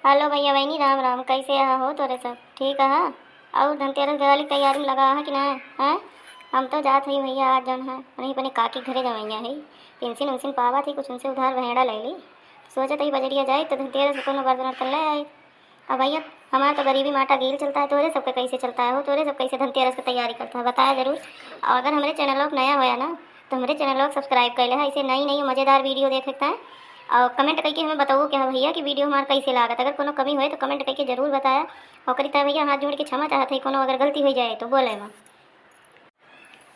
Hello भैया बहनी, राम राम। कैसे हो तोरे सब ठीक है? और धनतेरस दिवाली की तैयारी में लगा है कि ना है? हम तो जात ही भैया आज जन है वहीं अपने काकी घरे जवैया है। पेंशन उनसिन पावा थी, कुछ उनसे उधार भेड़ा ले ली। सोचा ही बजरिया जाए तो धनतेरस को बर्तन कर ले आए। अब भैया हमारा तो गरीबी माटा गिर चलता है, तोरे सबका कैसे चलता है? हो तोरे सब कैसे धनतेरस की तैयारी करता है बताया जरूर। और अगर हमारे चैनल को नया होया ना तो हमारे चैनल को सब्सक्राइब कर ले है, ऐसे नई नई मज़ेदार वीडियो देख सकता है। और कमेंट करके हमें बताओ क्या भैया कि वीडियो हमारा कैसे लागत। अगर कोनो कमी हो तो कमेंट करके जरूर बताया। और करीता भैया हाथ जोड़ के क्षमा चाहते हैं, कोनो अगर गलती हो जाए तो बोले मैं।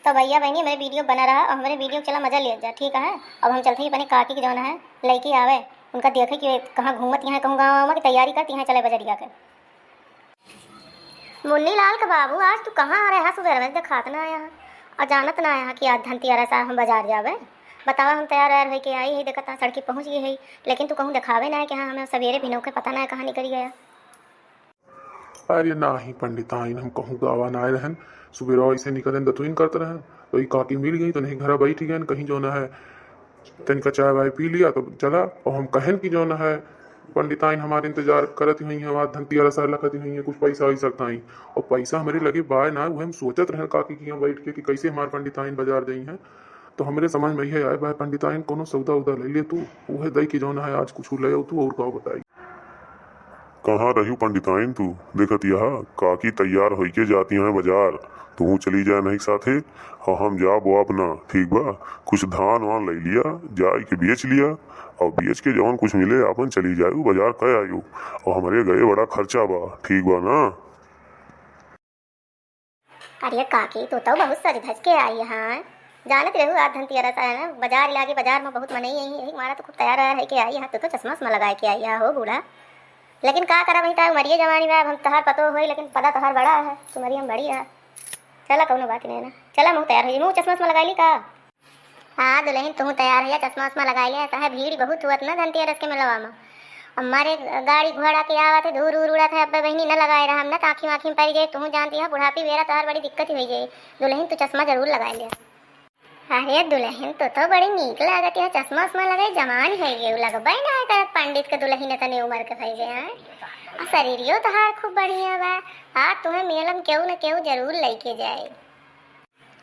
तो भैया बहनी मेरे वीडियो बना रहा और हमारे वीडियो चला मजा लिया जा, ठीक है? अब हम चलते ही अपने काकी की जौन है लड़की आवे उनका देखे कि कहाँ घूमत यहाँ कहूँ गाँव की तैयारी करती हैं, चले बजरिया के। मुन्नी लाल का बाबू आज तू कहाँ आ रहा है? सुबह में दिखात ना आया और जानत ना आया कि आज धनतेरस हम बाजार जावे। बतावा हम तैयार व्यार होके आई है, देखता सड़की पहुँच गई है, लेकिन तू कहूँ दिखावे ना है कि हाँ हमें सवेरे भिनों के पता ना है कहाँ निकल गया। अरे नाही पंडिताइन, हम कहूँ गावा ना आए रहन। सुबह ऐसे निकलन दतुइन करते रहन तो ये काकी मिल गई तो नहीं घर बैठी गए कहीं जो ना है। तनिका चाय वाय पी लिया तो चला और हम कहन की जो ना है पंडिताइन हमारे इंतजार करती हुई है, वहाँ धनतेरस लखती हुई है, कुछ पैसा वैसा आई और पैसा हमारे लगे बाय ना वह हम सोचत रहन काकी की यहाँ बैठ के कि कैसे हमारे पंडिताइन बाजार गई हैं। तो हमारे समझ में यही आए भाई पंडिताइन कोनो सौदा उदा ले ले तू, वह दई की जो ना है आज कुछ ले तू और का बताई। कहाँ रही पंडिताइन तू? देखत यहाँ काकी तैयार होके जाती हैं बाजार, तू चली जाए नहीं साथे। हाँ हम जाब अपना ठीक बा, कुछ धान वान ले लिया जाए के बेच लिया और बेच के जवन कुछ मिले अपन चली जाए बाजार कह आयु। और हमारे गए बड़ा खर्चा बा, ठीक बा ना? अरे काकी तो बहुत सज धज के आई है, जानत रहू आज धनतेरस है ना, बाजार लागे बाजार में बहुत मनई यही हमारा तो खूब तैयार है के आई है। तो चश्मा उश्मा लगा के आई है हो बूढ़ा, लेकिन का करा भाई तार मरिए जवानी में हम तहार पतो हो, लेकिन पता तहार बड़ा है, तुम्हारी हम बड़ी है। चला कौनो बात नहीं ना, चला मुँह तैयार हो, मुँह चश्मा उश्मा लगा ली का? हाँ दुल्हन तुम तैयार है, चश्मा उश्मा लगा लिया है, भीड़ बहुत हुआ ना धनतेरस के मेलवा में। हमारे गाड़ी घोड़ा के आवा थे, धूर उड़ उड़ा था, अब बहनी न लगाए रहा हम ना, आँखी आँखी में पड़ जाए। तुम जानती है बुढ़ापी मेरा तोहार बड़ी दिक्कत ही हो जाए। दुल्हन तू चश्मा जरूर लगा लिया। अरे दुल्हन तो बड़ी नीक लागत है, चश्मा उश्मा लगाई जमान है ये लगबे ना है पंडित के दुल्हन तने उम्र के भई गए हैं। और शरीरियो तहार खूब बढ़िया बा, आज तुम्हें मेलम केहू न केहू जरूर लेके जाए।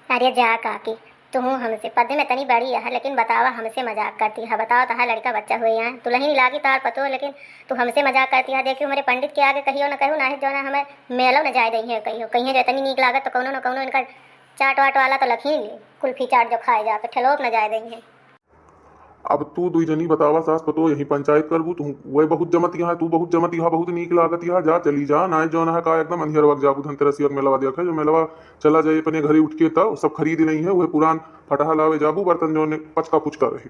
अरे जा काकी तुम हमसे पद में तनी बड़ी है, लेकिन बतावा हमसे मजाक करती है। बताओ तहार लड़का बच्चा हुए हैं, दुल्हन लागी तार पतो, लेकिन तू हमसे मजाक करती है। देखियो मेरे पंडित के आगे कहियो न कहू ना है जो ना हमें मेलो न जाए दही है, कहियो कहीं जो तनी नीक लागत तो कौनो न कौनो इनका चाट वाट वाला तो लखी कुल्फी चाट जो खाए जा तो ठेलोप न जाए दही है। अब तू दुई जनी बतावा सास पतो यही पंचायत करबू तू वही बहुत जमत यहाँ, तू बहुत जमत यहाँ, बहुत नीक लागत यहाँ, जा चली जा ना जो ना है का एकदम अंधियर वक्त जाबू धनतेरस मेलवा देखे जो मेलवा चला जाए अपने घरे उठ के तब सब खरीद नहीं है, वह पुरान फटहा लावे जाबू बर्तन जो ने पचका पुचका रही।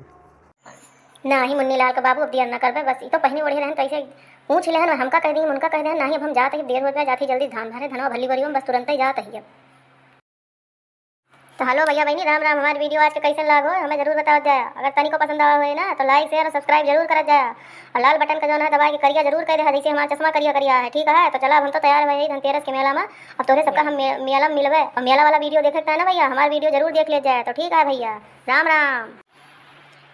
ना ही मुन्नी लाल का बाबू अब दिया न कर बस, ये तो पहनी ओढ़े रहन कैसे पूछ ले हमका कह दी उनका कह दे, ना ही अब हम जाते ही देर हो गया, जाती जल्दी धान भरे धनवा भली भरी बस तुरंत ही जाते ही। अब तो हेलो भैया बहनी राम राम। हमारी वीडियो आज के कैसे लागो हमें जरूर बताओ जाए। अगर तनी को पसंद आवा हुए ना तो लाइक शेयर और सब्सक्राइब जरूर कर जाए, और लाल बटन का जो है दबा के करिया जरूर कर दे, जैसे हमारा चश्मा करिया करिया है, ठीक है? तो चला हम तो तैयार हुए धनतेरस के मेला में, अब तोरे सबका हम मेला में मिलवे और मेला वाला वीडियो देख सकते हैं ना भैया, हमारा वीडियो जरूर देख ले जाए। तो ठीक है भैया, राम राम।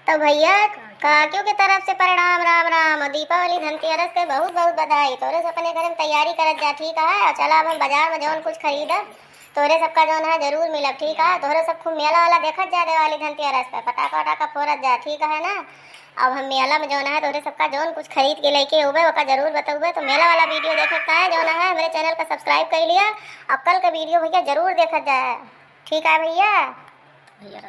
तो भैया काकियों की तरफ से प्रणाम, राम राम। दीपावली धनतेरस के बहुत बहुत बधाई। तोरे से अपने घर में तैयारी करत जा, ठीक है? और चला अब हम बाजार में जौन कुछ खरीदा तोरे सबका जौन है जरूर मिलब, ठीक है? तोरे सब खूब मेला वाला देखत जा दिवाली धनतेरस पे, पटाखा वटाखा फोड़त जा, ठीक है ना? अब हम मेला में जौन है तोरे सबका जौन कुछ खरीद के लेके हुए ओका जरूर बताऊबे। तो मेला वाला वीडियो देख सकता है जौन है मेरे चैनल का सब्सक्राइब कर लिया, और कल का वीडियो भैया जरूर देखत जाए, ठीक है भैया? भैया